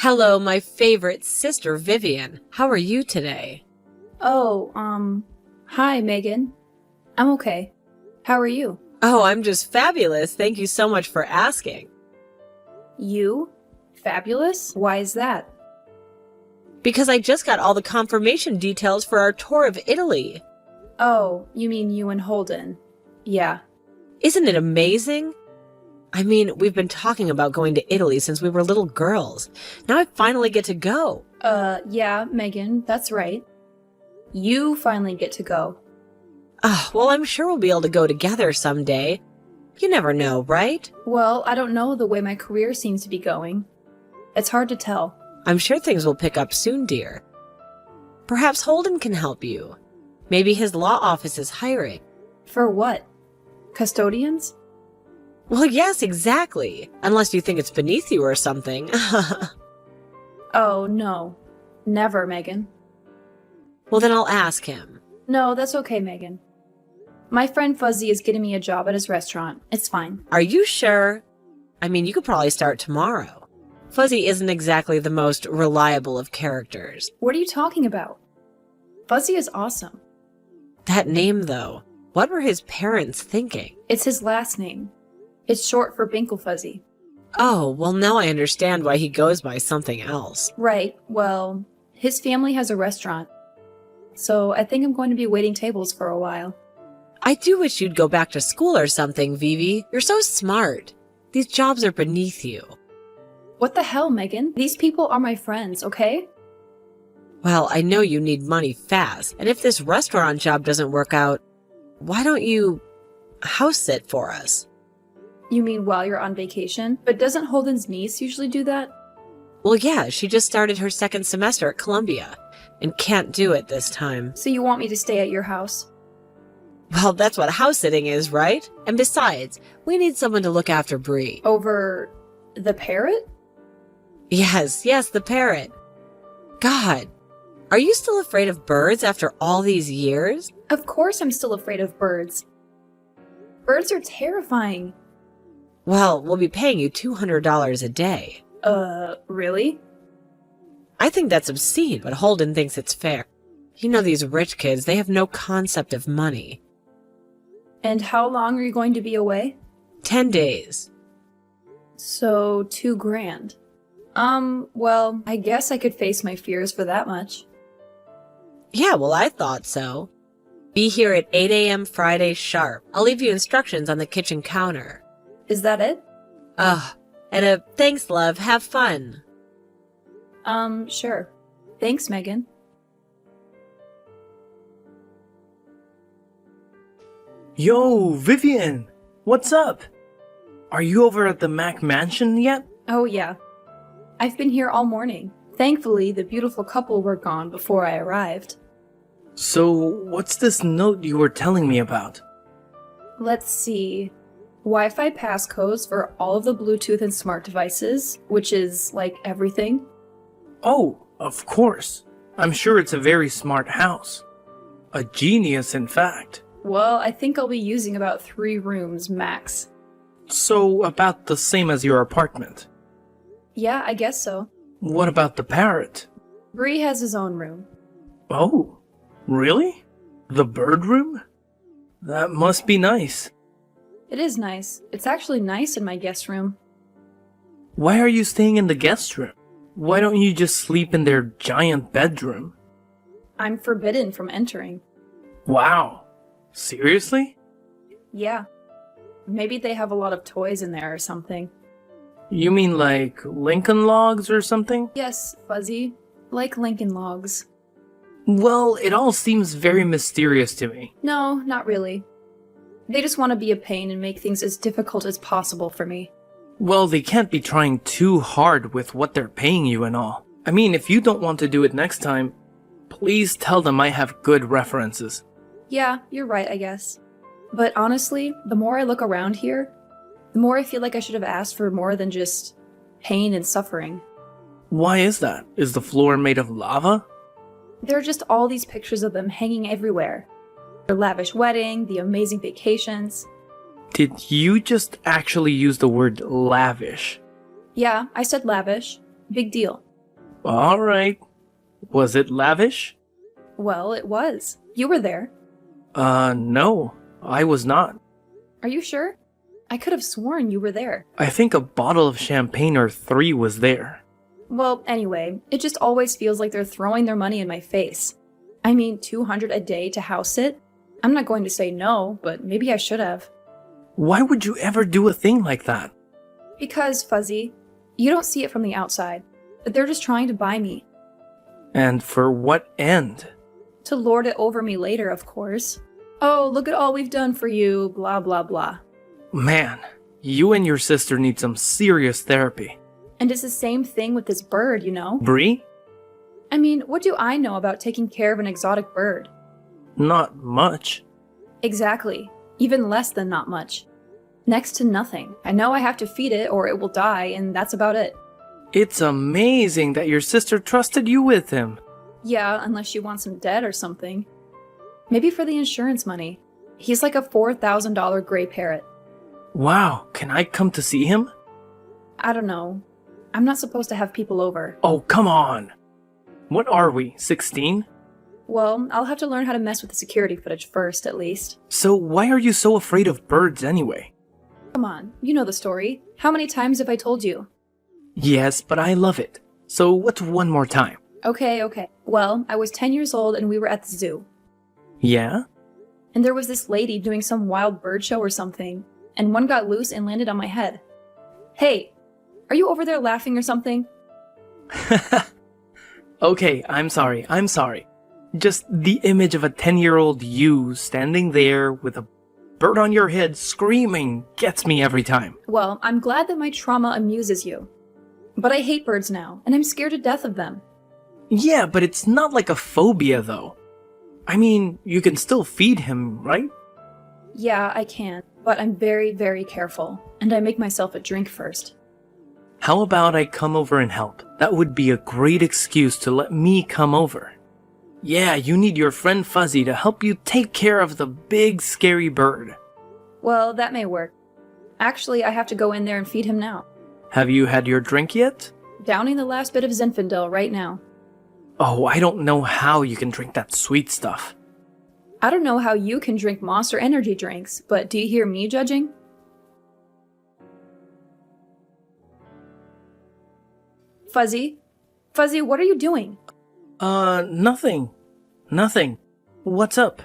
Hello, my favorite sister, Vivian. How are you today? Hi, Megan. I'm okay. How are you? Oh, I'm just fabulous. Thank you so much for asking. You? Fabulous? Why is that? Because I just got all the confirmation details for our tour of Italy. Oh, you mean you and Holden. Yeah. Isn't it amazing? I mean, we've been talking about going to Italy since we were little girls. Now I finally get to go. Yeah, Megan, that's right. You finally get to go. Well, I'm sure we'll be able to go together someday. You never know, right? Well, I don't know the way my career seems to be going. It's hard to tell. I'm sure things will pick up soon, dear. Perhaps Holden can help you. Maybe his law office is hiring. For what? Custodians? Well, yes, exactly. Unless you think it's beneath you or something. Oh, no. Never, Megan. Well, then I'll ask him. No, that's okay, Megan. My friend Fuzzy is getting me a job at his restaurant. It's fine. Are you sure? I mean, you could probably start tomorrow. Fuzzy isn't exactly the most reliable of characters. What are you talking about? Fuzzy is awesome. That name, though. What were his parents thinking? It's his last name. It's short for Binkle Fuzzy. Oh, well, now I understand why he goes by something else. Right, well, his family has a restaurant. So I think I'm going to be waiting tables for a while. I do wish you'd go back to school or something, Vivi. You're so smart. These jobs are beneath you. What the hell, Megan? These people are my friends, okay? Well, I know you need money fast, and if this restaurant job doesn't work out, why don't you house sit for us? You mean while you're on vacation? But doesn't Holden's niece usually do that? Well, yeah, she just started her second semester at Columbia and can't do it this time. So you want me to stay at your house? Well, that's what house sitting is, right? And besides, we need someone to look after Bree. Over the parrot? Yes, the parrot. God, are you still afraid of birds after all these years? Of course I'm still afraid of birds. Birds are terrifying. Well, we'll be paying you $200 a day. Really? I think that's obscene, but Holden thinks it's fair. You know these rich kids, they have no concept of money. And how long are you going to be away? 10 days. So, $2,000. Well, I guess I could face my fears for that much. Yeah, well, I thought so. Be here at 8 a.m. Friday sharp. I'll leave you instructions on the kitchen counter. Is that it? And thanks, love. Have fun. Sure. Thanks, Megan. Yo, Vivian! What's up? Are you over at the Mac Mansion yet? Oh, yeah. I've been here all morning. Thankfully, the beautiful couple were gone before I arrived. So, what's this note you were telling me about? Let's see. Wi-Fi passcodes for all of the Bluetooth and smart devices, which is, like, everything. Oh, of course. I'm sure it's a very smart house. A genius, in fact. Well, I think I'll be using about 3 rooms max. So, about the same as your apartment. Yeah, I guess so. What about the parrot? Bree has his own room. Oh, really? The bird room? That must be nice. It is nice. It's actually nice in my guest room. Why are you staying in the guest room? Why don't you just sleep in their giant bedroom? I'm forbidden from entering. Wow. Seriously? Yeah. Maybe they have a lot of toys in there or something. You mean like Lincoln Logs or something? Yes, Fuzzy. Like Lincoln Logs. Well, it all seems very mysterious to me. No, not really. They just want to be a pain and make things as difficult as possible for me. Well, they can't be trying too hard with what they're paying you and all. I mean, if you don't want to do it next time, please tell them I have good references. Yeah, you're right, I guess. But honestly, the more I look around here, the more I feel like I should have asked for more than just pain and suffering. Why is that? Is the floor made of lava? There are just all these pictures of them hanging everywhere. Their lavish wedding, the amazing vacations. Did you just actually use the word lavish? Yeah, I said lavish. Big deal. Alright. Was it lavish? Well, it was. You were there. No. I was not. Are you sure? I could have sworn you were there. I think a bottle of champagne or 3 was there. Well, anyway, it just always feels like they're throwing their money in my face. I mean, $200 a day to house sit? I'm not going to say no, but maybe I should have. Why would you ever do a thing like that? Because, Fuzzy, you don't see it from the outside, but they're just trying to buy me. And for what end? To lord it over me later, of course. Oh, look at all we've done for you, blah blah blah. Man, you and your sister need some serious therapy. And it's the same thing with this bird, you know? Bree? I mean, what do I know about taking care of an exotic bird? Not much. Exactly. Even less than not much. Next to nothing. I know I have to feed it or it will die, and that's about it. It's amazing that your sister trusted you with him. Yeah, unless she wants him dead or something. Maybe for the insurance money. He's like a $4,000 gray parrot. Wow, can I come to see him? I don't know. I'm not supposed to have people over. Oh, come on. What are we, 16? Well, I'll have to learn how to mess with the security footage first, at least. So why are you so afraid of birds anyway? Come on, you know the story. How many times have I told you? Yes, but I love it. So what's one more time? Okay. Well, I was 10 years old and we were at the zoo. Yeah? And there was this lady doing some wild bird show or something, and one got loose and landed on my head. Hey, are you over there laughing or something? Okay, I'm sorry. Just the image of a 10-year-old you standing there with a bird on your head screaming gets me every time. Well, I'm glad that my trauma amuses you. But I hate birds now, and I'm scared to death of them. Yeah, but it's not like a phobia though. I mean, you can still feed him, right? Yeah, I can, but I'm very, very careful, and I make myself a drink first. How about I come over and help? That would be a great excuse to let me come over. Yeah, you need your friend Fuzzy to help you take care of the big scary bird. Well, that may work. Actually, I have to go in there and feed him now. Have you had your drink yet? Downing the last bit of Zinfandel right now. Oh, I don't know how you can drink that sweet stuff. I don't know how you can drink Monster energy drinks, but do you hear me judging? Fuzzy? Fuzzy, what are you doing? Nothing. What's up?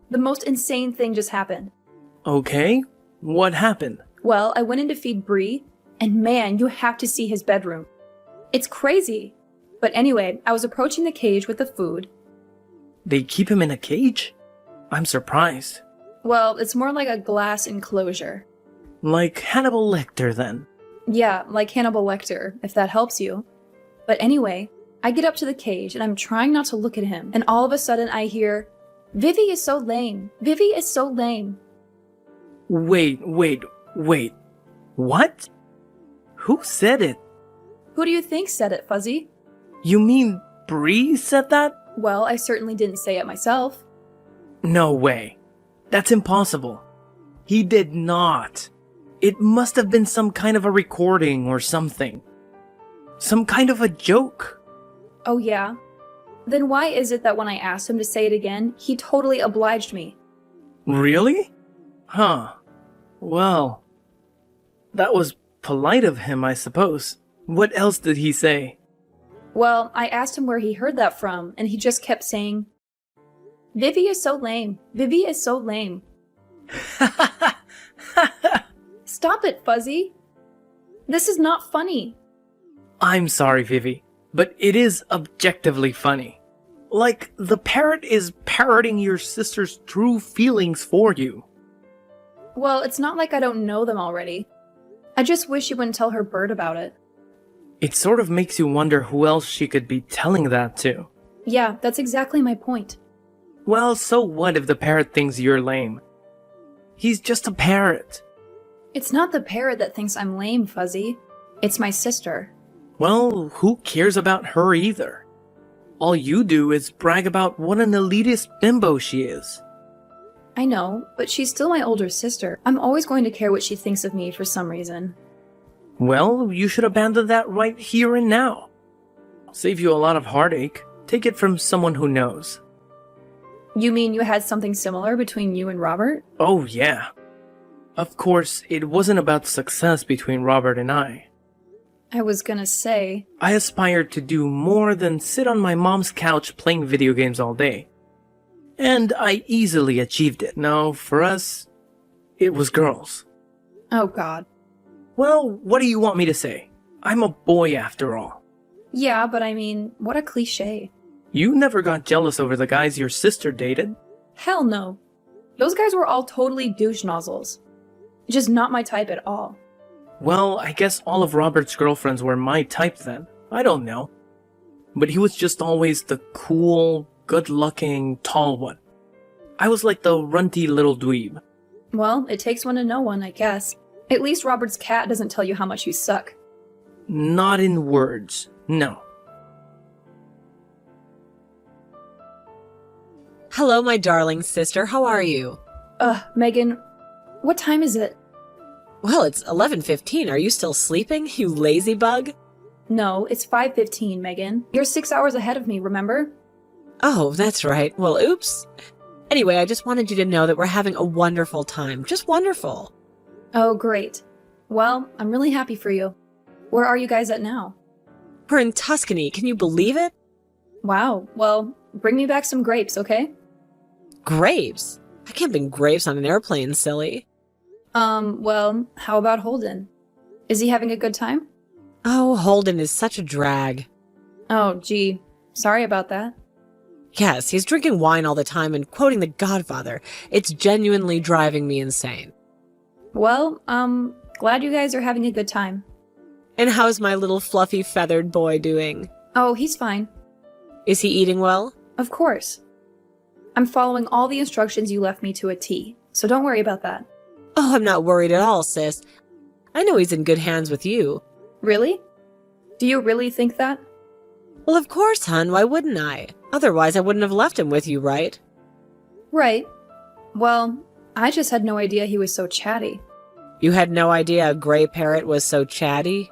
The most insane thing just happened. Okay, what happened? Well, I went in to feed Bree, and man, you have to see his bedroom. It's crazy. But anyway, I was approaching the cage with the food. They keep him in a cage? I'm surprised. Well, it's more like a glass enclosure. Like Hannibal Lecter, then. Yeah, like Hannibal Lecter, if that helps you. But anyway, I get up to the cage and I'm trying not to look at him, and all of a sudden I hear, "Vivi is so lame. Vivi is so lame." Wait. What? Who said it? Who do you think said it, Fuzzy? You mean Bree said that? Well, I certainly didn't say it myself. No way. That's impossible. He did not. It must have been some kind of a recording or something. Some kind of a joke. Oh yeah? Then why is it that when I asked him to say it again, he totally obliged me? Really? Huh. Well, that was polite of him, I suppose. What else did he say? Well, I asked him where he heard that from, and he just kept saying, "Vivi is so lame. Vivi is so lame." Stop it, Fuzzy. This is not funny. I'm sorry, Vivi, but it is objectively funny. Like, the parrot is parroting your sister's true feelings for you. Well, it's not like I don't know them already. I just wish you wouldn't tell her bird about it. It sort of makes you wonder who else she could be telling that to. Yeah, that's exactly my point. Well, so what if the parrot thinks you're lame? He's just a parrot. It's not the parrot that thinks I'm lame, Fuzzy. It's my sister. Well, who cares about her either? All you do is brag about what an elitist bimbo she is. I know, but she's still my older sister. I'm always going to care what she thinks of me for some reason. Well, you should abandon that right here and now. Save you a lot of heartache. Take it from someone who knows. You mean you had something similar between you and Robert? Oh, yeah. Of course, it wasn't about success between Robert and I. I was gonna say. I aspired to do more than sit on my mom's couch playing video games all day. And I easily achieved it. Now, for us, it was girls. Oh god. Well, what do you want me to say? I'm a boy after all. Yeah, but I mean, what a cliche. You never got jealous over the guys your sister dated? Hell no. Those guys were all totally douche nozzles. Just not my type at all. Well, I guess all of Robert's girlfriends were my type then. I don't know. But he was just always the cool, good-looking, tall one. I was like the runty little dweeb. Well, it takes one to know one, I guess. At least Robert's cat doesn't tell you how much you suck. Not in words, no. Hello, my darling sister. How are you? Megan, what time is it? Well, it's 11:15. Are you still sleeping, you lazy bug? No, it's 5:15, Megan. You're 6 hours ahead of me, remember? Oh, that's right. Well, oops. Anyway, I just wanted you to know that we're having a wonderful time. Just wonderful. Oh, great. Well, I'm really happy for you. Where are you guys at now? We're in Tuscany. Can you believe it? Wow, well, bring me back some grapes, okay? Grapes? I can't bring grapes on an airplane, silly. Well, how about Holden? Is he having a good time? Oh, Holden is such a drag. Oh, gee. Sorry about that. Yes, he's drinking wine all the time and quoting The Godfather. It's genuinely driving me insane. Well, glad you guys are having a good time. And how's my little fluffy feathered boy doing? Oh, he's fine. Is he eating well? Of course. I'm following all the instructions you left me to a T, so don't worry about that. Oh, I'm not worried at all, sis. I know he's in good hands with you. Really? Do you really think that? Well, of course, hon. Why wouldn't I? Otherwise, I wouldn't have left him with you, right? Right. Well, I just had no idea he was so chatty. You had no idea a gray parrot was so chatty?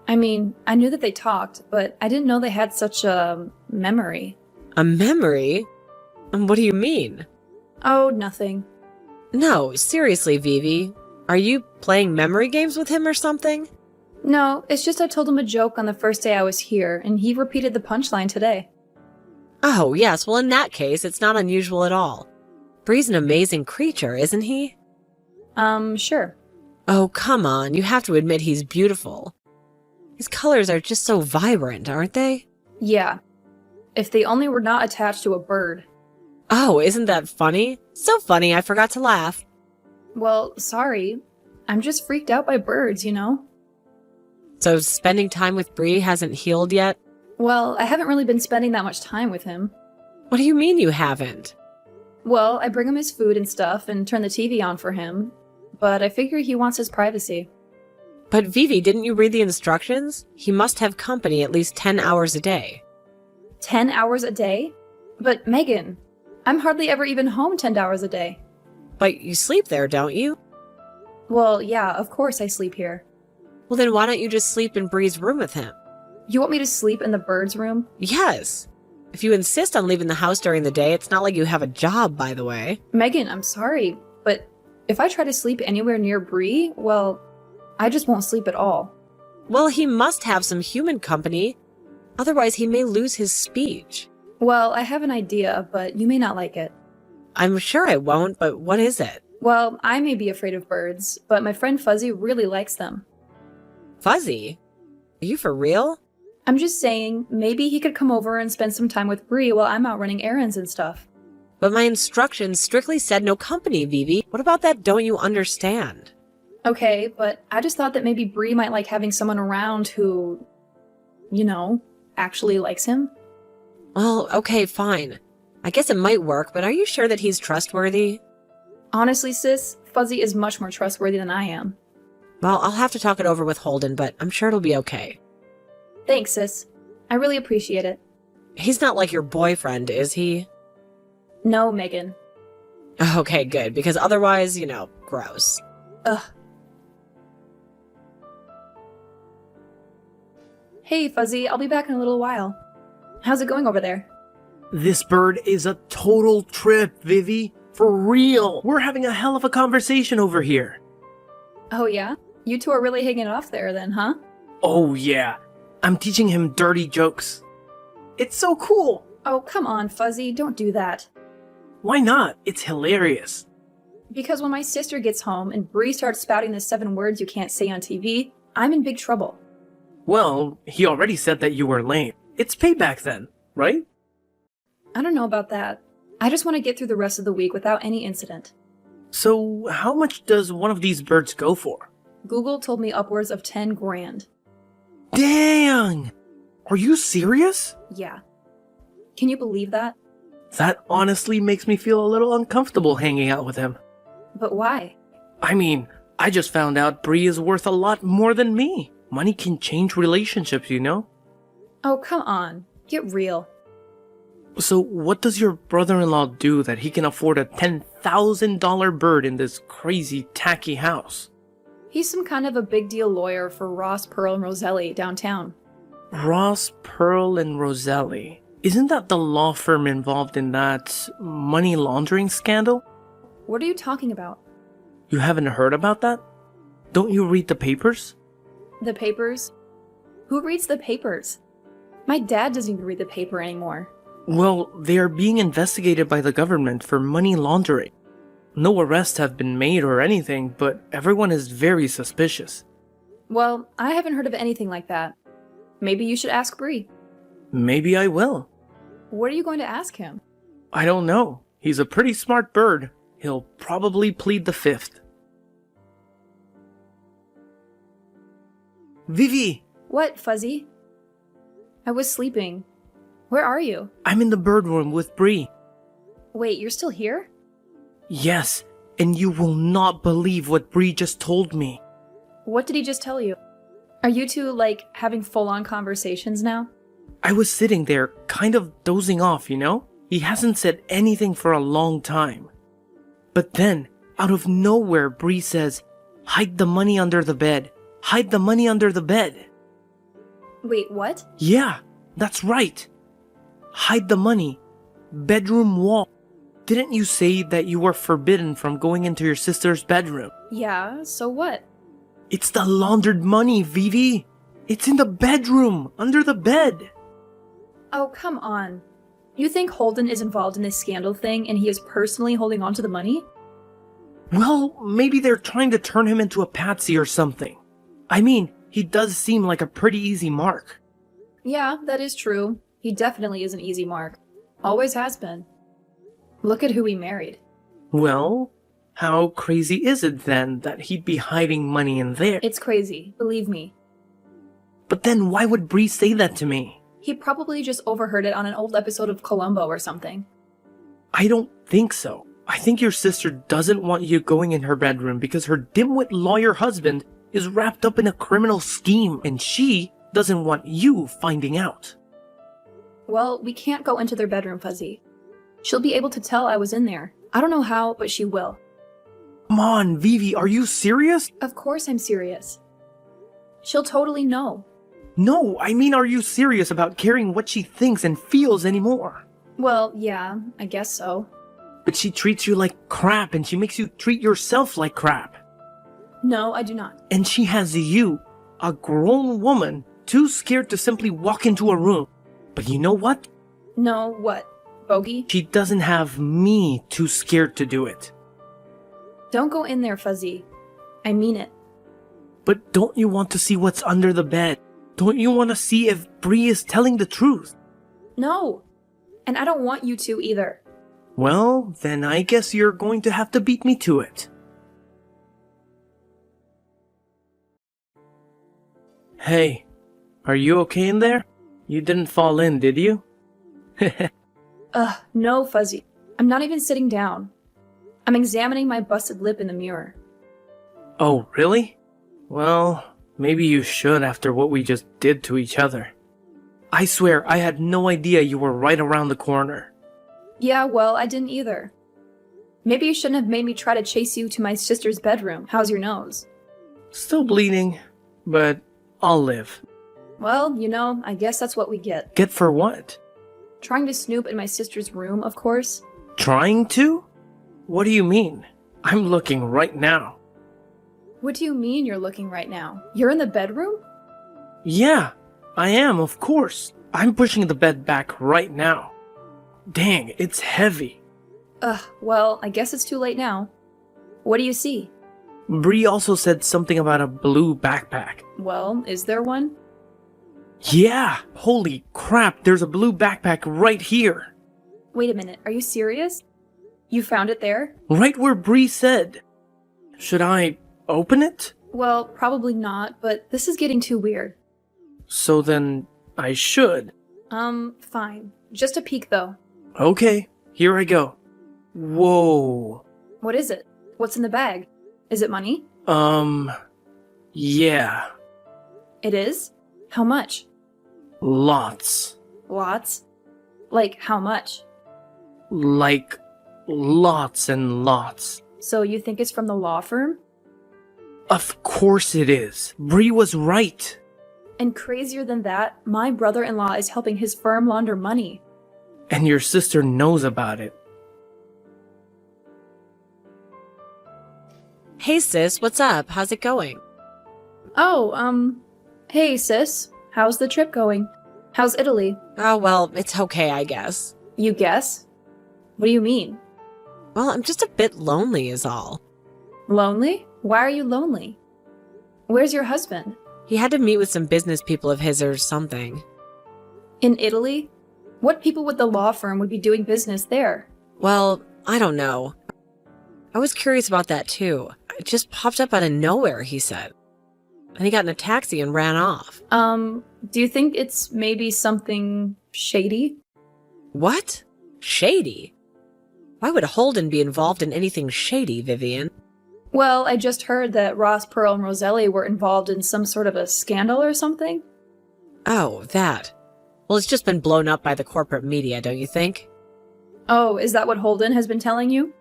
I mean, I knew that they talked, but I didn't know they had such a memory. A memory? What do you mean? Oh, nothing. No, seriously, Vivi. Are you playing memory games with him or something? No, it's just I told him a joke on the first day I was here, and he repeated the punchline today. Oh, yes. Well, in that case, it's not unusual at all. Bree's an amazing creature, isn't he? Sure. Oh, come on. You have to admit he's beautiful. His colors are just so vibrant, aren't they? Yeah. If they only were not attached to a bird. Oh, isn't that funny? So funny, I forgot to laugh. Well, sorry. I'm just freaked out by birds, you know? So spending time with Bree hasn't healed yet? Well, I haven't really been spending that much time with him. What do you mean you haven't? Well, I bring him his food and stuff and turn the TV on for him, but I figure he wants his privacy. But Vivi, didn't you read the instructions? He must have company at least 10 hours a day. 10 hours a day? But Megan, I'm hardly ever even home 10 hours a day. But you sleep there, don't you? Well, yeah, of course I sleep here. Well, then why don't you just sleep in Bree's room with him? You want me to sleep in the bird's room? Yes. If you insist on leaving the house during the day, it's not like you have a job, by the way. Megan, I'm sorry, but if I try to sleep anywhere near Bree, well, I just won't sleep at all. Well, he must have some human company. Otherwise, he may lose his speech. Well, I have an idea, but you may not like it. I'm sure I won't, but what is it? Well, I may be afraid of birds, but my friend Fuzzy really likes them. Fuzzy? Are you for real? I'm just saying, maybe he could come over and spend some time with Bree while I'm out running errands and stuff. But my instructions strictly said no company, Vivi. What about that don't you understand? Okay, but I just thought that maybe Bree might like having someone around who, you know, actually likes him. Well, okay, fine. I guess it might work, but are you sure that he's trustworthy? Honestly, sis, Fuzzy is much more trustworthy than I am. Well, I'll have to talk it over with Holden, but I'm sure it'll be okay. Thanks, sis. I really appreciate it. He's not like your boyfriend, is he? No, Megan. Okay, good, because otherwise, you know, gross. Ugh. Hey, Fuzzy, I'll be back in a little while. How's it going over there? This bird is a total trip, Vivi. For real. We're having a hell of a conversation over here. Oh yeah? You two are really hanging off there then, huh? Oh yeah. I'm teaching him dirty jokes. It's so cool. Oh, come on, Fuzzy, don't do that. Why not? It's hilarious. Because when my sister gets home and Bree starts spouting the 7 words you can't say on TV, I'm in big trouble. Well, he already said that you were lame. It's payback then, right? I don't know about that. I just want to get through the rest of the week without any incident. So, how much does one of these birds go for? Google told me upwards of 10 grand. Dang! Are you serious? Yeah. Can you believe that? That honestly makes me feel a little uncomfortable hanging out with him. But why? I mean, I just found out Bree is worth a lot more than me. Money can change relationships, you know? Oh, come on. Get real. So, what does your brother-in-law do that he can afford a $10,000 bird in this crazy, tacky house? He's some kind of a big deal lawyer for Ross, Pearl, and Roselli downtown. Ross, Pearl, and Roselli. Isn't that the law firm involved in that money laundering scandal? What are you talking about? You haven't heard about that? Don't you read the papers? The papers? Who reads the papers? My dad doesn't even read the paper anymore. Well, they are being investigated by the government for money laundering. No arrests have been made or anything, but everyone is very suspicious. Well, I haven't heard of anything like that. Maybe you should ask Bree. Maybe I will. What are you going to ask him? I don't know. He's a pretty smart bird. He'll probably plead the fifth. Vivi! What, Fuzzy? I was sleeping. Where are you? I'm in the bird room with Bree. Wait, you're still here? Yes, and you will not believe what Bree just told me. What did he just tell you? Are you two, like, having full-on conversations now? I was sitting there, kind of dozing off, you know? He hasn't said anything for a long time. But then, out of nowhere, Bree says, "Hide the money under the bed. Hide the money under the bed." Wait, what? Yeah, that's right. Hide the money. Bedroom wall. Didn't you say that you were forbidden from going into your sister's bedroom? Yeah, so what? It's the laundered money, Vivi. It's in the bedroom, under the bed. Oh, come on. You think Holden is involved in this scandal thing and he is personally holding on to the money? Well, maybe they're trying to turn him into a patsy or something. I mean, he does seem like a pretty easy mark. Yeah, that is true. He definitely is an easy mark. Always has been. Look at who he married. Well, how crazy is it then that he'd be hiding money in there? It's crazy, believe me. But then why would Bree say that to me? He probably just overheard it on an old episode of Columbo or something. I don't think so. I think your sister doesn't want you going in her bedroom because her dimwit lawyer husband is wrapped up in a criminal scheme and she doesn't want you finding out. Well, we can't go into their bedroom, Fuzzy. She'll be able to tell I was in there. I don't know how, but she will. Come on, Vivi, are you serious? Of course I'm serious. She'll totally know. No, I mean, are you serious about caring what she thinks and feels anymore? Well, yeah, I guess so. But she treats you like crap and she makes you treat yourself like crap. No, I do not. And she has you, a grown woman, too scared to simply walk into a room. But you know what? No, what? Bogey? She doesn't have me too scared to do it. Don't go in there, Fuzzy. I mean it. But don't you want to see what's under the bed? Don't you want to see if Bree is telling the truth? No! And I don't want you to either. Well, then I guess you're going to have to beat me to it. Hey, are you okay in there? You didn't fall in, did you? Ugh, no, Fuzzy. I'm not even sitting down. I'm examining my busted lip in the mirror. Oh, really? Well, maybe you should after what we just did to each other. I swear, I had no idea you were right around the corner. Yeah, well, I didn't either. Maybe you shouldn't have made me try to chase you to my sister's bedroom. How's your nose? Still bleeding, but I'll live. Well, I guess that's what we get. Get for what? Trying to snoop in my sister's room, of course. Trying to? What do you mean? I'm looking right now. What do you mean you're looking right now? You're in the bedroom? Yeah, I am, of course. I'm pushing the bed back right now. Dang, it's heavy. Well, I guess it's too late now. What do you see? Bree also said something about a blue backpack. Well, is there one? Yeah! Holy crap, there's a blue backpack right here. Wait a minute, are you serious? You found it there? Right where Bree said. Should I open it? Well, probably not, but this is getting too weird. So then, I should. Fine. Just a peek, though. Okay, here I go. Whoa. What is it? What's in the bag? Is it money? Yeah. It is? How much? Lots. Lots? Like, how much? Like, lots and lots. So you think it's from the law firm? Of course it is. Bree was right. And crazier than that, my brother-in-law is helping his firm launder money. And your sister knows about it. Hey sis, what's up? How's it going? Oh, hey sis. How's the trip going? How's Italy? Oh, well, it's okay, I guess. You guess? What do you mean? Well, I'm just a bit lonely is all. Lonely? Why are you lonely? Where's your husband? He had to meet with some business people of his or something. In Italy? What people with the law firm would be doing business there? Well, I don't know. I was curious about that too. It just popped up out of nowhere, he said. And he got in a taxi and ran off. Do you think it's maybe something shady? What? Shady? Why would Holden be involved in anything shady, Vivian? Well, I just heard that Ross, Pearl, and Roselli were involved in some sort of a scandal or something. Oh, that. Well, it's just been blown up by the corporate media, don't you think? Oh, is that what Holden has been telling you?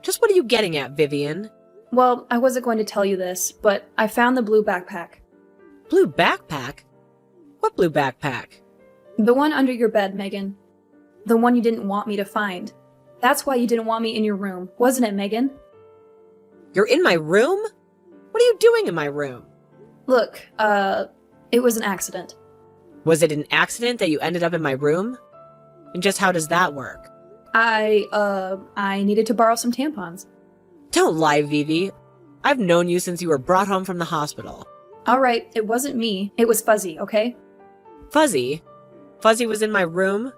Just what are you getting at, Vivian? Well, I wasn't going to tell you this, but I found the blue backpack. Blue backpack? What blue backpack? The one under your bed, Megan. The one you didn't want me to find. That's why you didn't want me in your room, wasn't it, Megan? You're in my room? What are you doing in my room? Look, it was an accident. Was it an accident that you ended up in my room? And just how does that work? I needed to borrow some tampons. Don't lie, Vivi. I've known you since you were brought home from the hospital. Alright, it wasn't me. It was Fuzzy, okay? Fuzzy? Fuzzy was in my room?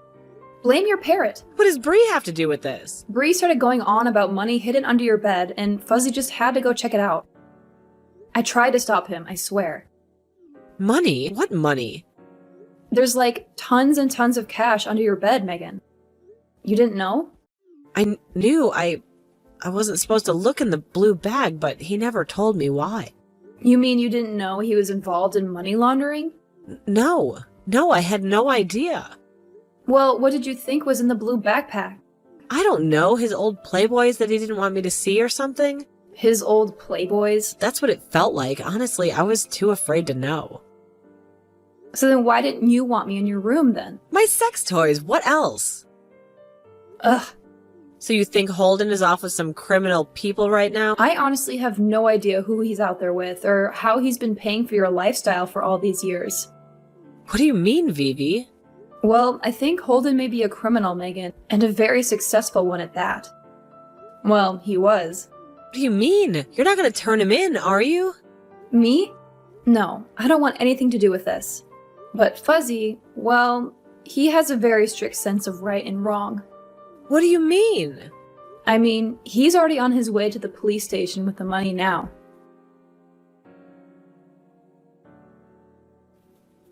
Blame your parrot. What does Bree have to do with this? Bree started going on about money hidden under your bed, and Fuzzy just had to go check it out. I tried to stop him, I swear. Money? What money? There's like tons and tons of cash under your bed, Megan. You didn't know? I knew I wasn't supposed to look in the blue bag, but he never told me why. You mean you didn't know he was involved in money laundering? No, I had no idea. Well, what did you think was in the blue backpack? I don't know, his old Playboys that he didn't want me to see or something? His old Playboys? That's what it felt like. Honestly, I was too afraid to know. So then why didn't you want me in your room then? My sex toys, what else? Ugh. So you think Holden is off with some criminal people right now? I honestly have no idea who he's out there with or how he's been paying for your lifestyle for all these years. What do you mean, Vivi? Well, I think Holden may be a criminal, Megan, and a very successful one at that. Well, he was. What do you mean? You're not going to turn him in, are you? Me? No, I don't want anything to do with this. But Fuzzy, well, he has a very strict sense of right and wrong. What do you mean? I mean, he's already on his way to the police station with the money now.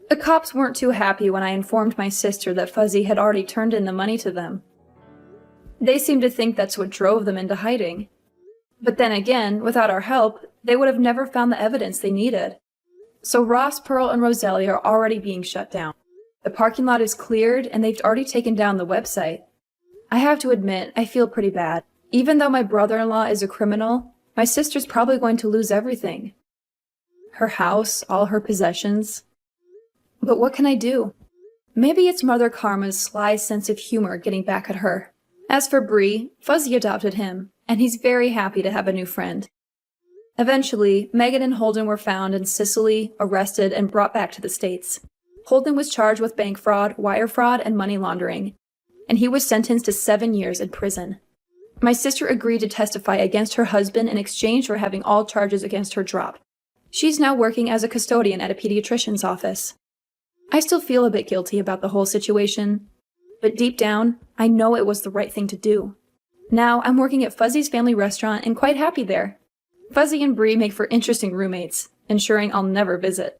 The cops weren't too happy when I informed my sister that Fuzzy had already turned in the money to them. They seemed to think that's what drove them into hiding. But then again, without our help, they would have never found the evidence they needed. So Ross, Pearl, and Roselli are already being shut down. The parking lot is cleared, and they've already taken down the website. I have to admit, I feel pretty bad. Even though my brother-in-law is a criminal, my sister's probably going to lose everything. Her house, all her possessions. But what can I do? Maybe it's Mother Karma's sly sense of humor getting back at her. As for Bree, Fuzzy adopted him, and he's very happy to have a new friend. Eventually, Megan and Holden were found in Sicily, arrested, and brought back to the States. Holden was charged with bank fraud, wire fraud, and money laundering, and he was sentenced to 7 years in prison. My sister agreed to testify against her husband in exchange for having all charges against her dropped. She's now working as a custodian at a pediatrician's office. I still feel a bit guilty about the whole situation, but deep down, I know it was the right thing to do. Now, I'm working at Fuzzy's family restaurant and quite happy there. Fuzzy and Bree make for interesting roommates, ensuring I'll never visit.